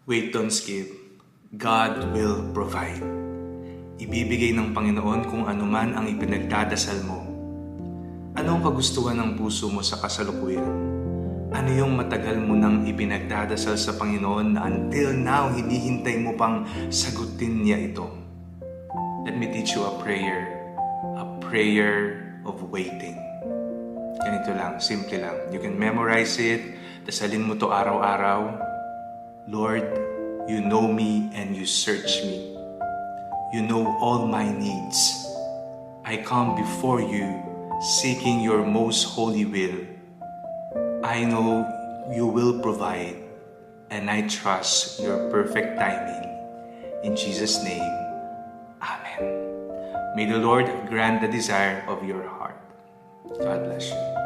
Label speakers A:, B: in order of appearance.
A: Wait, don't skip. God will provide. Ibibigay ng Panginoon kung anuman ang ipinagdadasal mo. Ano ang kagustuhan ng puso mo sa kasalukuyan? Ano yung matagal mo nang ipinagdadasal sa Panginoon na until now hinihintay mo pang sagutin niya ito? Let me teach you a prayer of waiting. Ganito lang, simple lang. You can memorize it, dasalin mo to araw-araw. Lord, you know me and you search me. You know all my needs. I come before you seeking your most holy will. I know you will provide and I trust your perfect timing. In Jesus' name, Amen. May the Lord grant the desire of your heart. God bless you.